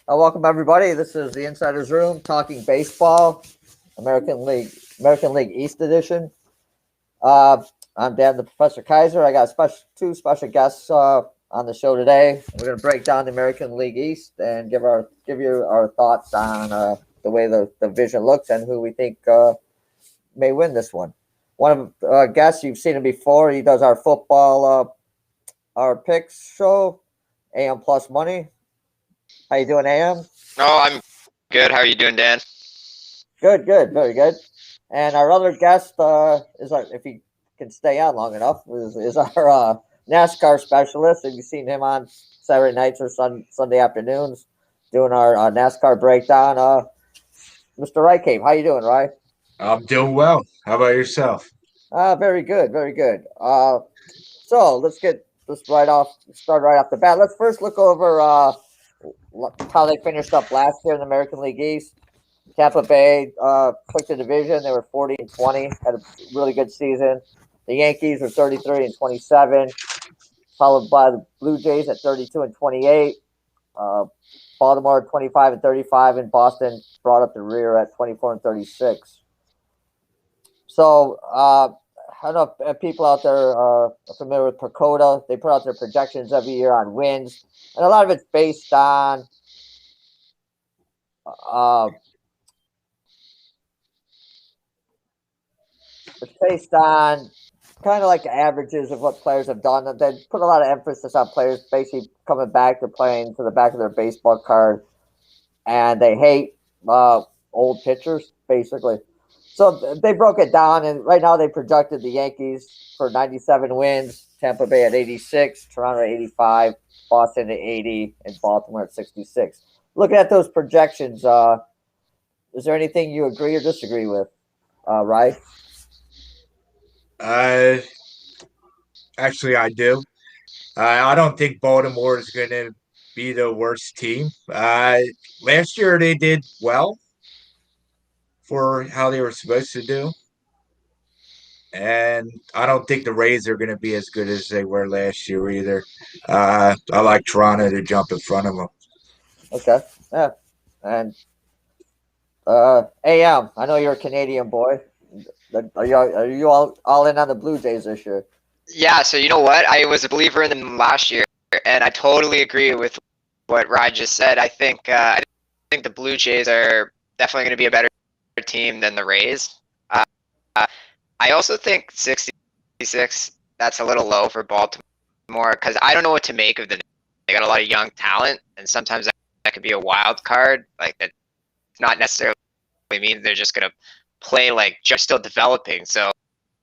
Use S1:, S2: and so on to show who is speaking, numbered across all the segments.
S1: Welcome everybody. This is the Insider's Room talking baseball, American League East edition. Uh, I'm Dan, the Professor Kaiser. I got two special guests on the show today. We're going to break down the American League East and give you our thoughts on the way the division looks and who we think may win this one. One of the guests, you've seen him before. He does our football our picks show, AM Plus Money. How you doing, AM?
S2: Oh, I'm good. How are you doing, Dan?
S1: Good, good, very good. And our other guest if he can stay on long enough, is our NASCAR specialist. And you've seen him on Saturday nights or Sunday afternoons doing our NASCAR breakdown. Mr. Rycave, how you doing, Rye?
S3: I'm doing well. How about yourself?
S1: Very good, very good. So let's start right off the bat. Let's first look over how they finished up last year in the American League East. Tampa Bay took the division. They were 40-20, had a really good season. The Yankees were 33-27, followed by the Blue Jays at 32-28. Baltimore 25-35, and Boston brought up the rear at 24-36. So I don't know if people out there are familiar with Pacoda. They put out their projections every year on wins, and a lot of it's based on kind of like averages of what players have done. They put a lot of emphasis on players basically coming back to playing to the back of their baseball card, and they hate old pitchers, basically. So they broke it down, and right now they projected the Yankees for 97 wins, Tampa Bay at 86, Toronto at 85, Boston at 80, and Baltimore at 66. Looking at those projections, is there anything you agree or disagree with, Ryan?
S3: Uh, Actually, I do. I don't think Baltimore is going to be the worst team. Last year they did well for how they were supposed to do, and I don't think the Rays are going to be as good as they were last year either. I like Toronto to jump in front of them.
S1: Okay, yeah, and AM, I know you're a Canadian boy. Are you all in on the Blue Jays this year?
S2: Yeah, so you know what? I was a believer in them last year, and I totally agree with what Ryan just said. I think the Blue Jays are definitely going to be a better team than the Rays. Uh, I also think 66, that's a little low for Baltimore because I don't know what to make of them. They got a lot of young talent, and sometimes that could be a wild card. Like that, not necessarily means they're just going to play like just still developing. So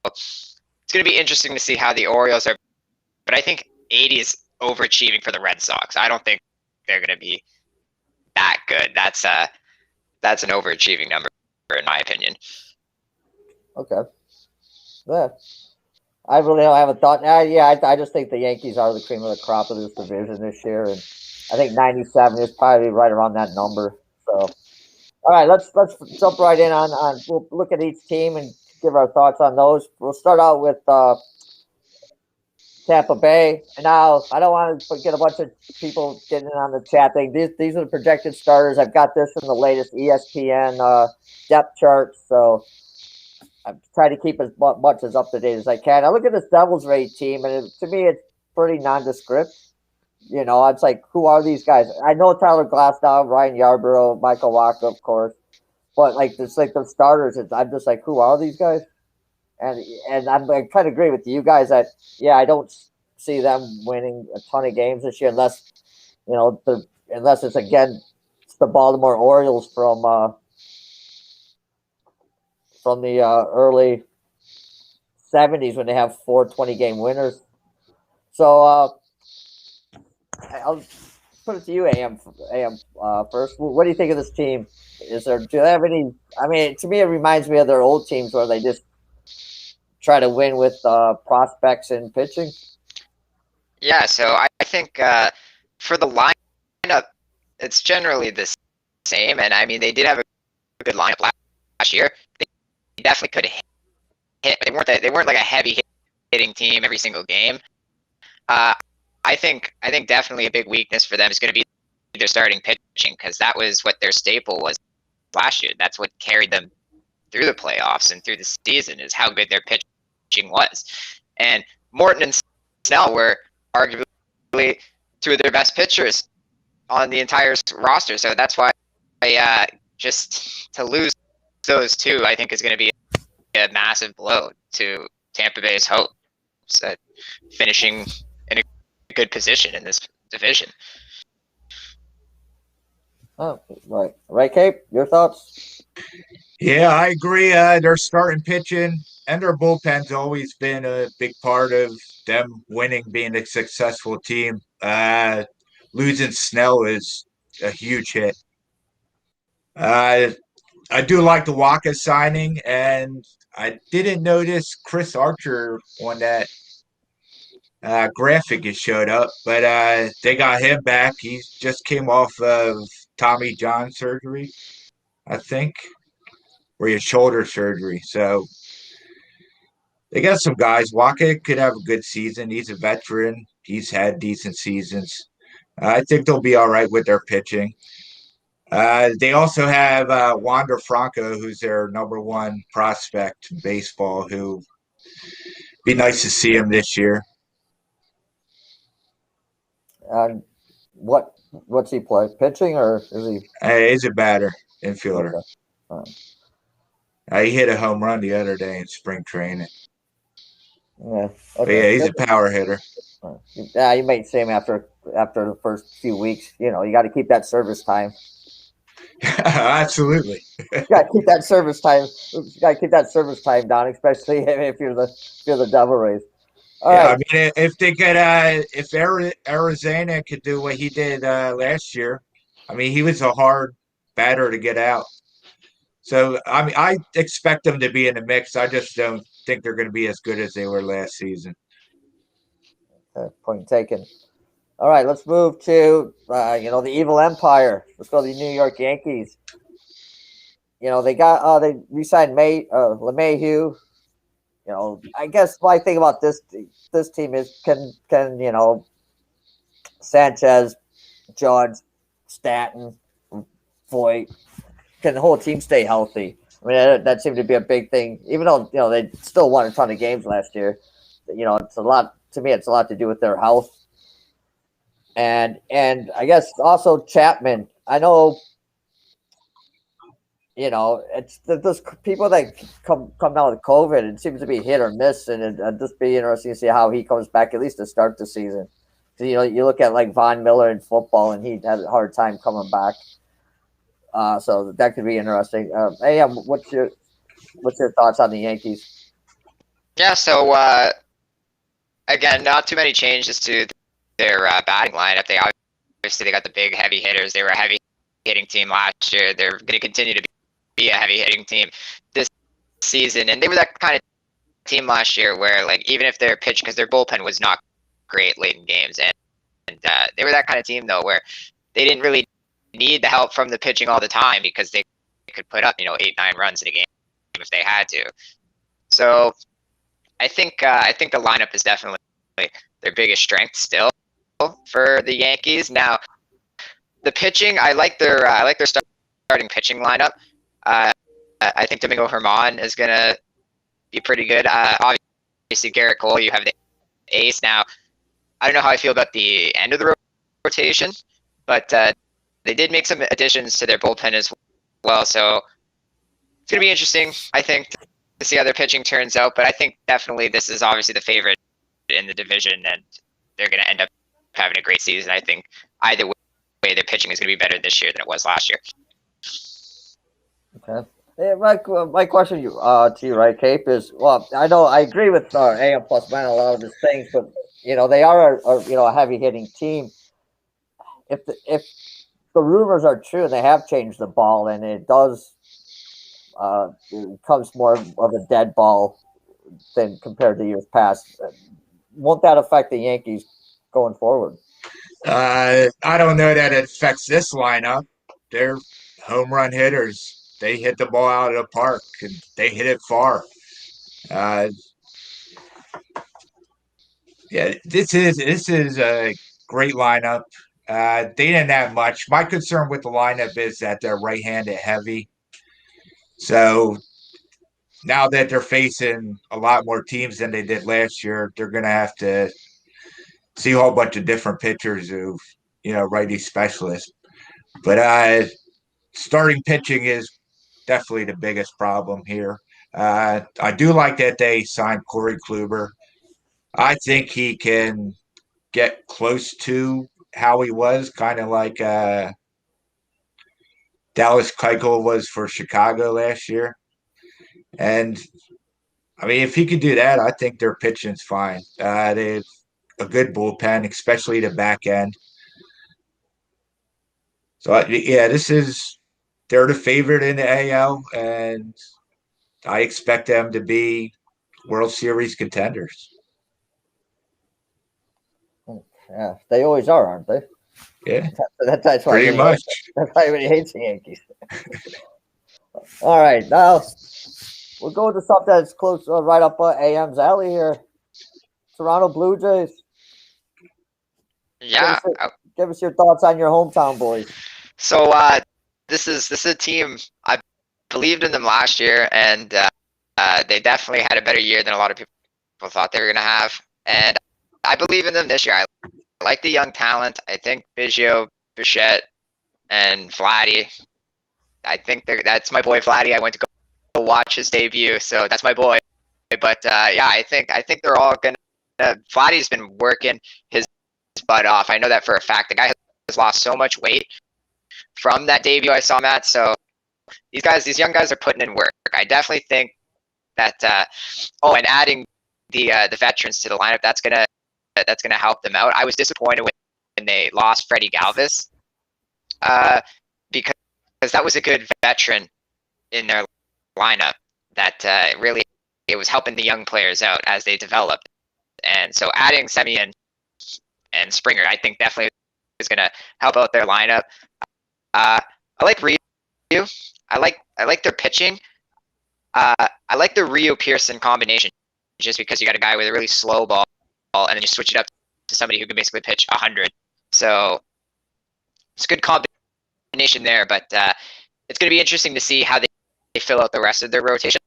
S2: it's going to be interesting to see how the Orioles are. But I think 80 is overachieving for the Red Sox. I don't think they're going to be that good. That's an overachieving number, in my opinion.
S1: Okay, yeah. I really don't have a thought. I just think the Yankees are the cream of the crop of this division this year, and I think 97 is probably right around that number. So, all right, let's jump right in on. We'll look at each team and give our thoughts on those. We'll start out with Tampa Bay. And now I don't want to get a bunch of people getting in on the chat thing. These are the projected starters. I've got this from the latest ESPN depth chart, so I'm trying to keep as much as up to date as I can. I look at this Devils rate team, and to me, it's pretty nondescript. You know, it's like, who are these guys? I know Tyler Glasnow, Ryan Yarbrough, Michael Wacha, of course, but like it's like the starters. I'm just like, who are these guys? And I kind of agree with you guys that I don't see them winning a ton of games this year unless unless it's again it's the Baltimore Orioles from the early '70s when they have 4 20-game winners. So I'll put it to you, AM first. What do you think of this team? Do they have any? I mean, to me, it reminds me of their old teams where they just try to win with prospects and pitching.
S2: Yeah, so I think for the lineup, it's generally the same. And I mean, they did have a good lineup last year. They definitely could hit. They weren't like a heavy hitting team every single game. I think definitely a big weakness for them is going to be their starting pitching, because that was what their staple was last year. That's what carried them through the playoffs and through the season, is how good their pitching was. And Morton and Snell were arguably two of their best pitchers on the entire roster. So that's why just to lose those two, I think, is going to be a massive blow to Tampa Bay's hopes at finishing in a good position in this division.
S1: Oh, right, Cape. Your thoughts?
S3: Yeah, I agree. Their starting pitching and their bullpen's always been a big part of them winning, being a successful team. Losing Snell is a huge hit. I do like the Waka signing, and I didn't notice Chris Archer on that graphic it showed up, but they got him back. He just came off of Tommy John surgery, I think, or his shoulder surgery. So they got some guys. Waka could have a good season. He's a veteran. He's had decent seasons. I think they'll be all right with their pitching. They also have Wander Franco, who's their number one prospect in baseball, who be nice to see him this year.
S1: What's he play? Pitching, or is he?
S3: He's a batter, infielder.
S1: Okay.
S3: He hit a home run the other day in spring training.
S1: Yeah.
S3: But yeah, he's a power hitter.
S1: Yeah, you might see him after the first few weeks. You got to keep that service time.
S3: Absolutely.
S1: You got to keep that service time. You got to keep that service time down, especially if you're the Devil Rays. All right.
S3: I mean, if they could, if Arizona could do what he did last year, I mean, he was a hard batter to get out. So, I mean, I expect them to be in the mix. I just don't think they're going to be as good as they were last season.
S1: Point taken. All right, let's move to the evil empire. Let's go to the New York Yankees. They re-signed LeMahieu. I guess my thing about this team is can Sanchez, Judge, Stanton, Voit, can the whole team stay healthy? I mean, that seemed to be a big thing. Even though they still won a ton of games last year, it's a lot to me. It's a lot to do with their health, and I guess also Chapman. I know. It's those people that come down with COVID. It seems to be hit or miss, and it'd just be interesting to see how he comes back at least to start the season. Because you look at like Von Miller in football, and he had a hard time coming back. So that could be interesting. What's your thoughts on the Yankees?
S2: Yeah. So again, not too many changes to their batting lineup. They got the big heavy hitters. They were a heavy hitting team last year. They're going to continue to be a heavy hitting team this season, and they were that kind of team last year where, like, even if their pitch, because their bullpen was not great late in games, and they were that kind of team though where they didn't really need the help from the pitching all the time because they could put up 8-9 runs in a game if they had to. So I think the lineup is definitely their biggest strength still for the Yankees. Now the pitching, I like their starting pitching lineup. I think Domingo Germán is gonna be pretty good. Obviously Garrett Cole, you have the ace. Now I don't know how I feel about the end of the rotation, but they did make some additions to their bullpen as well. So it's gonna be interesting, I think, to see how their pitching turns out. But I think definitely this is obviously the favorite in the division, and they're gonna end up having a great season. I think either way, their pitching is going to be better this year than it was last year.
S1: Okay. Yeah, my question to you, right, Cape, is, well, I know I agree with AM plus man a lot of his things, but they are a heavy hitting team. If the rumors are true, and they have changed the ball, and it does it becomes more of a dead ball than compared to years past, won't that affect the Yankees going forward?
S3: I don't know that it affects this lineup. They're home run hitters. They hit the ball out of the park, and they hit it far. Yeah, this is a great lineup. They didn't have much. My concern with the lineup is that they're right-handed heavy. So now that they're facing a lot more teams than they did last year, they're going to have to see a whole bunch of different pitchers who, righty specialists. But starting pitching is definitely the biggest problem here. I do like that they signed Corey Kluber. I think he can get close to how he was, kind of like Dallas Keuchel was for Chicago last year. And I mean, if he could do that, I think their pitching's fine. They have a good bullpen, especially the back end. So yeah, they're the favorite in the AL, and I expect them to be World Series contenders.
S1: Yeah, they always are, aren't they?
S3: Yeah,
S1: That's why
S3: pretty much.
S1: That's why everybody hates the Yankees. All right, now we'll go to something that's close, right up AM's alley here. Toronto Blue Jays.
S2: Yeah.
S1: Give us your thoughts on your hometown boys.
S2: So this is a team I believed in them last year, and they definitely had a better year than a lot of people thought they were gonna have. And I believe in them this year. I like the young talent. I think Biggio, Bichette, and Vladdy. I think that's my boy Vladdy. I went to go watch his debut, so that's my boy. But yeah, I think they're all gonna. Vladdy's been working his butt off. I know that for a fact. The guy has lost so much weight from that debut I saw him at. So these young guys are putting in work. I definitely think that. And adding the veterans to the lineup, that's gonna help them out. I was disappointed when they lost Freddie Galvis, because that was a good veteran in their lineup that really it was helping the young players out as they developed. And so adding Semien and Springer, I think definitely is going to help out their lineup. I like Ryu. I like their pitching. I like the Rio Pearson combination, just because you got a guy with a really slow ball, and then you switch it up to somebody who can basically pitch 100. So it's a good combination there, but it's going to be interesting to see how they fill out the rest of their rotation.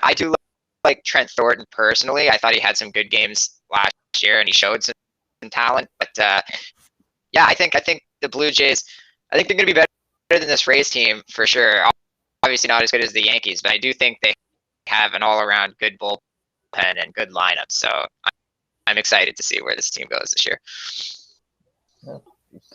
S2: I do like Trent Thornton personally. I thought he had some good games last year, and he showed some talent. But yeah, I think the Blue Jays, I think they're going to be better than this Rays team for sure. Obviously not as good as the Yankees, but I do think they have an all-around good bullpen and good lineup. So I'm excited to see where this team goes this year.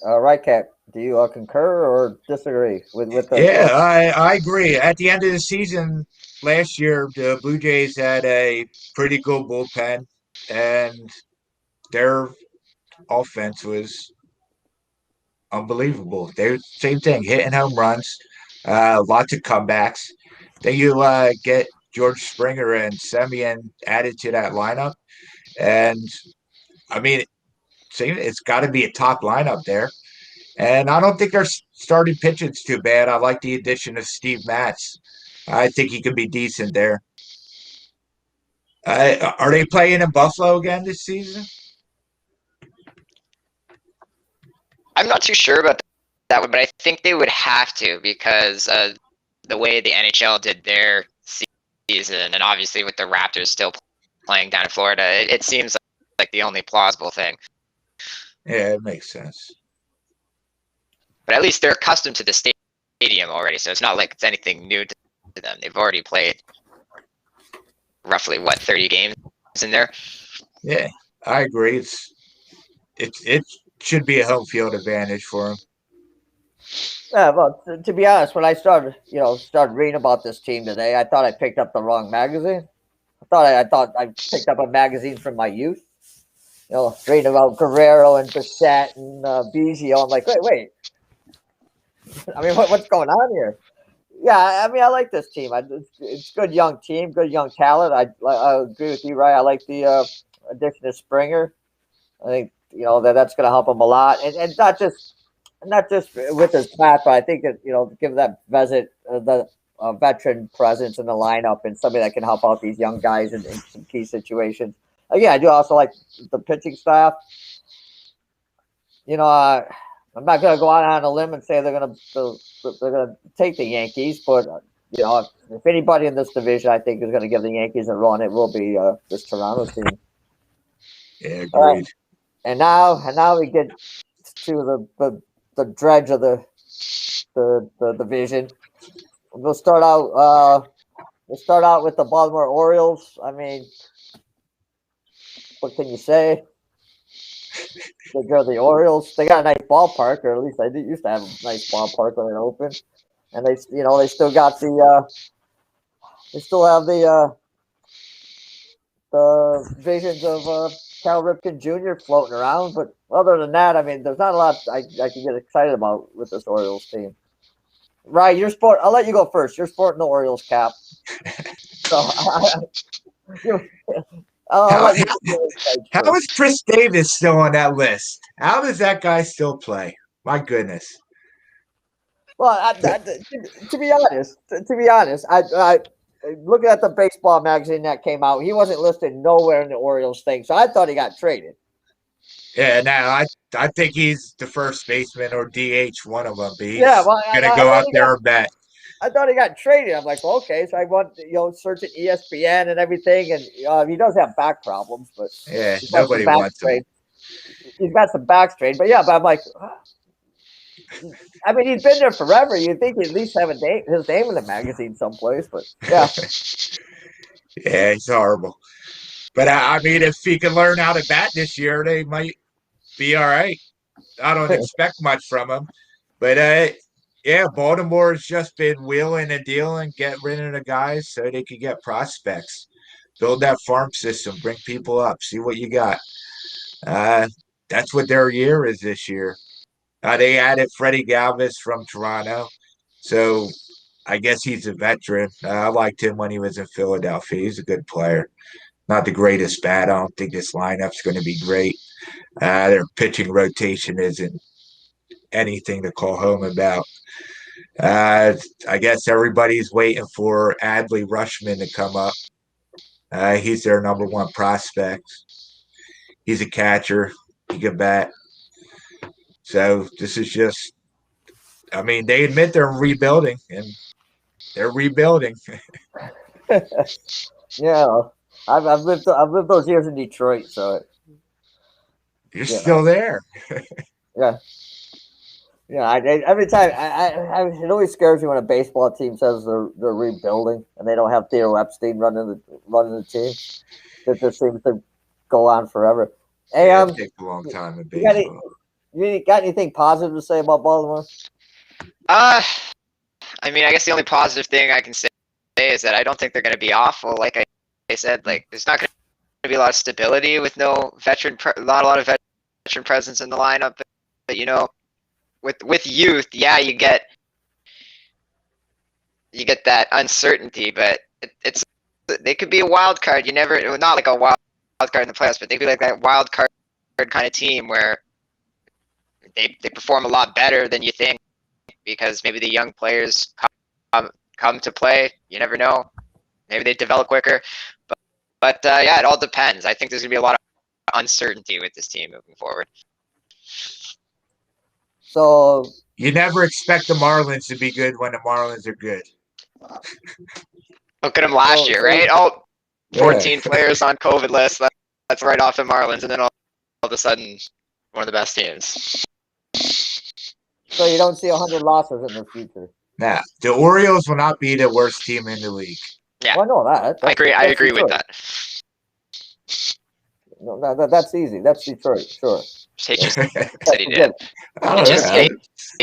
S1: All right, Cap. Do you concur or disagree with the?
S3: Yeah, I agree. At the end of the season last year, the Blue Jays had a pretty good bullpen, and their offense was unbelievable. They same thing, hitting home runs, lots of comebacks. Then you get George Springer and Semien added to that lineup, and I mean, it's got to be a top lineup there. And I don't think their starting pitching's too bad. I like the addition of Steve Matz. I think he could be decent there. Are they playing in Buffalo again this season?
S2: I'm not too sure about that one, but I think they would have to, because the way the NHL did their season, and obviously with the Raptors still playing down in Florida, it seems like the only plausible thing.
S3: Yeah, it makes sense.
S2: But at least they're accustomed to the stadium already, so it's not like it's anything new to them. They've already played roughly 30 games in there.
S3: Yeah, I agree. It should be a home field advantage for them.
S1: Yeah, well, to be honest, when I started reading about this team today, I thought I picked up the wrong magazine. I thought I picked up a magazine from my youth. Reading about Guerrero and Bichette and Biggio. I'm like, wait. I mean, what's going on here? Yeah, I mean, I like this team. It's good young team, good young talent. I agree with you, right? I like the addition of Springer. I think that's going to help him a lot, and not just with his bat, but I think that give that the veteran presence in the lineup and somebody that can help out these young guys in some key situations. Again, I do also like the pitching staff. I'm not going to go out on a limb and say they're going to take the Yankees, but if anybody in this division I think is going to give the Yankees a run, it will be this Toronto team.
S3: Yeah, agreed.
S1: And now we get to the dredge of the division. We'll start out. We'll start out with the Baltimore Orioles. I mean, what can you say? They're the Orioles. They got a nice ballpark, or at least they used to have a nice ballpark when it opened. And they still got they still have the visions of Cal Ripken Jr. floating around. But other than that, I mean, there's not a lot I can get excited about with this Orioles team. Right, your sport. I'll let you go first. You're sporting the Orioles cap. So
S3: how is Chris Davis still on that list? How does that guy still play? My goodness.
S1: Well, to be honest, I looking at the baseball magazine that came out, he wasn't listed nowhere in the Orioles thing, so I thought he got traded.
S3: Yeah, now I think he's the first baseman or DH, one of them. But he's gonna go out there and bet.
S1: I thought he got traded. I'm like, well, okay. So I went, searching ESPN and everything, and he does have back problems, but
S3: yeah, nobody wants him.
S1: He's got some back strain, but I'm like, I mean, he's been there forever. You'd think he'd at least have his name in the magazine someplace, but yeah.
S3: Yeah, he's horrible. But I mean, if he can learn how to bat this year, they might be all right. I don't expect much from him, but yeah, Baltimore's just been wheeling and dealing, get rid of the guys so they could get prospects, build that farm system, bring people up, see what you got. That's what their year is this year. They added Freddie Galvis from Toronto, so I guess he's a veteran. I liked him when he was in Philadelphia. He's a good player. Not the greatest bat. I don't think this lineup's going to be great. Their pitching rotation isn't anything to call home about. I guess everybody's waiting for Adley Rushman to come up. He's their number one prospect. He's a catcher. He can bat. So this is just, I mean, they admit they're rebuilding, and they're rebuilding.
S1: Yeah, I've lived those years in Detroit, so
S3: you're still there.
S1: Yeah. Yeah, every time it always scares me when a baseball team says they're rebuilding and they don't have Theo Epstein running the team. That just seems to go on forever. Hey,
S3: yeah, it takes a long time in baseball.
S1: You got anything positive to say about Baltimore?
S2: I mean, I guess the only positive thing I can say is that I don't think they're going to be awful. Like I said, like there's not going to be a lot of stability with no not a lot of veteran presence in the lineup. But with youth, yeah, you get that uncertainty, but they could be a wild card. You never, not like a wild card in the playoffs, but they could be like that wild card kind of team where they perform a lot better than you think because maybe the young players come to play. You never know. Maybe they develop quicker, but yeah, it all depends. I think there's gonna be a lot of uncertainty with this team moving forward.
S1: So
S3: you never expect the Marlins to be good when the Marlins are good.
S2: Look at them last year, right? 14 players on COVID list. That's right off the Marlins, and then all of a sudden, one of the best teams.
S1: So you don't see 100 losses in the future.
S3: Nah, the Orioles will not be the worst team in the league.
S2: Yeah,
S1: well, I know that.
S2: I agree. I agree with that.
S1: No, that's easy. That's Detroit, sure.
S2: Just hate your city, dude. Just hate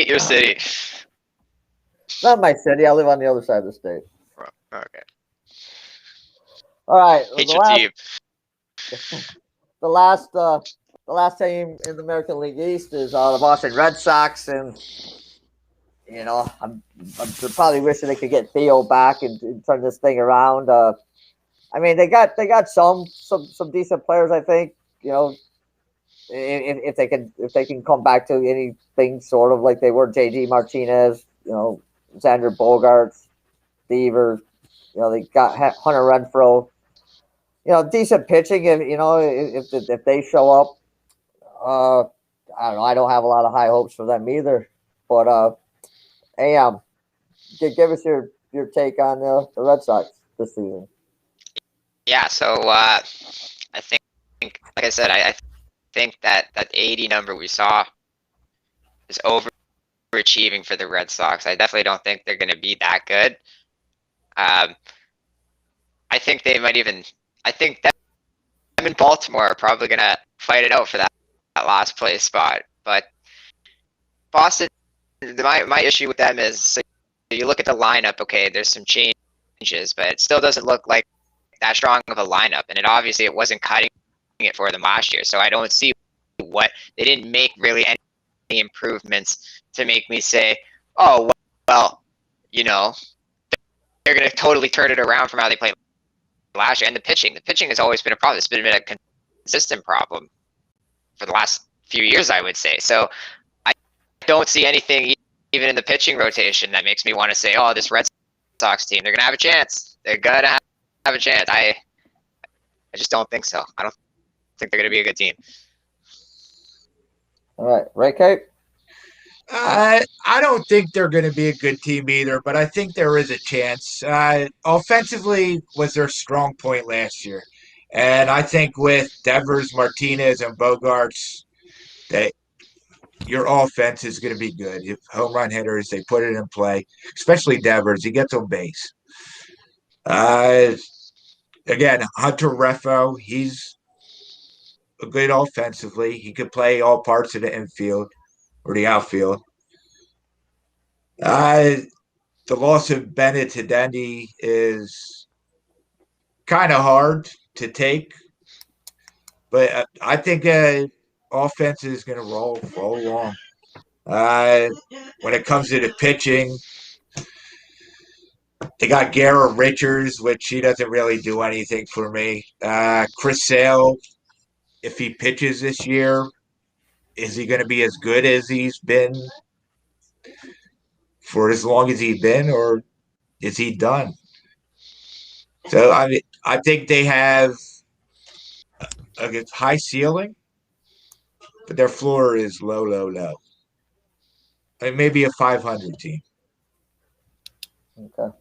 S2: your city.
S1: Not my city. I live on the other side of the state.
S2: Okay.
S1: All right.
S2: Hate your team.
S1: The last team in the American League East is the Boston Red Sox, and I'm probably wishing they could get Theo back and turn this thing around. I mean, they got some decent players. I think if they can come back to anything sort of like they were JD Martinez, Xander Bogaerts, Devers. They got Hunter Renfroe. Decent pitching if they show up. I don't know. I don't have a lot of high hopes for them either. But Am, give us your take on the Red Sox this season.
S2: Yeah, so I think, like I said, I think that 80 number we saw is overachieving for the Red Sox. I definitely don't think they're going to be that good. Um, I think they might even. I think them in Baltimore are probably going to fight it out for that last place spot. But Boston, my issue with them is, so you look at the lineup. Okay, there's some changes, but it still doesn't look like that strong of a lineup, and it wasn't cutting it for them last year. So I don't see what they didn't make really any improvements to make me say, oh well, you know, they're going to totally turn it around from how they played last year. And the pitching has always been a problem. It's been a consistent problem for the last few years, I would say. So I don't see anything even in the pitching rotation that makes me want to say, oh, this Red Sox team, they're going to have a chance. They're going to have a chance. I just don't think so. I don't think they're going to be a good team.
S1: All right, Ray Cape?
S3: I don't think they're going to be a good team either, but I think there is a chance. Offensively was their strong point last year. And I think with Devers, Martinez, and Bogarts, that your offense is going to be good. If home run hitters, they put it in play, especially Devers. He gets on base. Again, Hunter Refo, he's a good offensively. He could play all parts of the infield or the outfield. The loss of Bennett to Dendy is kind of hard to take, but I think offense is going to roll along. When it comes to the pitching, they got Garrett Richards, which he doesn't really do anything for me. Chris Sale, if he pitches this year, is he going to be as good as he's been for as long as he's been, or is he done? So I think they have a high ceiling, but their floor is low, low, low. I mean, maybe a 500 team.
S1: Okay.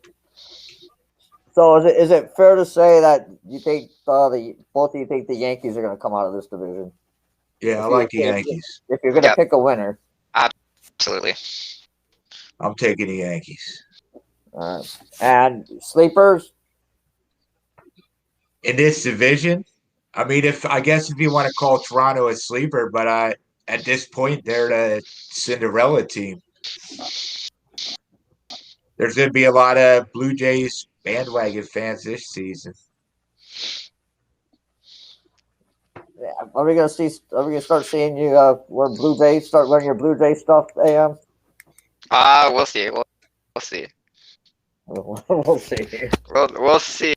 S1: So is it fair to say that you think both of you think the Yankees are going to come out of this division?
S3: Yeah, I like the Yankees.
S1: If you're going to pick a winner.
S2: Absolutely.
S3: I'm taking the Yankees.
S1: And sleepers?
S3: In this division, I mean, if you want to call Toronto a sleeper, but at this point, they're the Cinderella team. There's going to be a lot of Blue Jays bandwagon fans this season.
S1: Yeah. Are we going to start seeing you wear Blue Jays? Start wearing your Blue Jay stuff, AM?
S2: We'll see. We'll see.
S1: We'll see.
S2: We'll see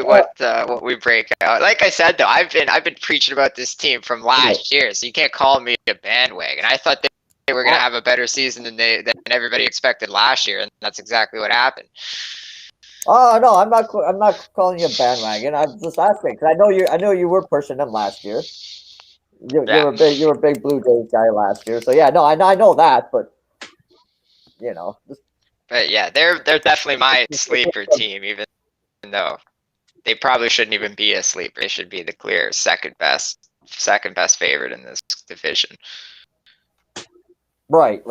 S2: what we break out. Like I said, though, I've been preaching about this team from last year, so you can't call me a bandwagon. I thought they were going to have a better season than everybody expected last year, and that's exactly what happened.
S1: Oh no, I'm not calling you a bandwagon. I'm just asking because I know you were pushing them last year. You were a big Blue Jays guy last year, so yeah, no, I know that, but you know.
S2: But yeah, they're definitely my sleeper team, even though they probably shouldn't even be a sleeper. They should be the clear second best favorite in this division.
S1: Right.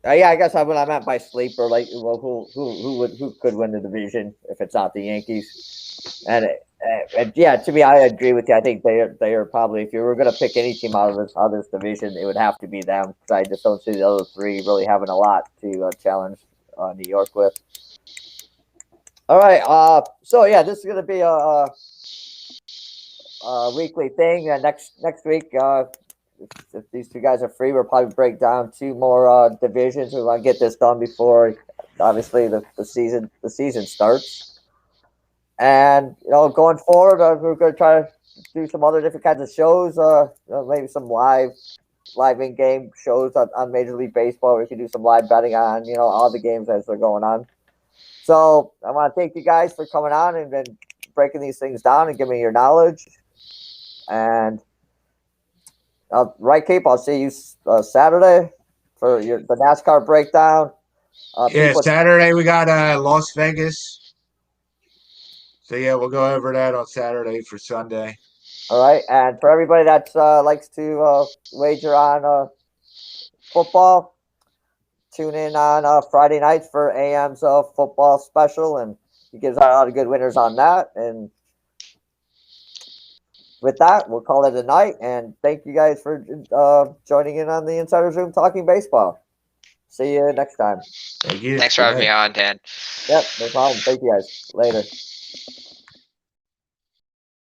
S1: Yeah, I guess what I meant by sleeper, like, well, who could win the division if it's not the Yankees? And yeah, to me, I agree with you. I think they are probably, if you were going to pick any team out of this division, it would have to be them. Because I just don't see the other three really having a lot to challenge New York with. All right. So yeah, this is going to be a weekly thing. Next week, if these two guys are free, we'll probably break down two more divisions. We want to get this done before, obviously, the season starts. And going forward, we're going to try to do some other different kinds of shows. Maybe some live in-game shows on Major League Baseball. We can do some live betting on all the games as they're going on. So I want to thank you guys for coming on and breaking these things down and giving me your knowledge. And Right, Cape. I'll see you Saturday for the NASCAR breakdown.
S3: Yeah,
S1: People,
S3: Saturday we got Las Vegas. So yeah, we'll go over that on Saturday for Sunday.
S1: all right, and for everybody that likes to wager on football, tune in on Friday nights for AM's football special, and he gives out a lot of good winners on that. And with that, we'll call it a night. And thank you guys for joining in on the Insider's Room talking baseball. See you next time.
S3: Thank you.
S2: Thanks for
S3: Good
S2: having me
S3: night.
S2: on, Dan.
S1: Yep, no problem. Thank you guys. Later.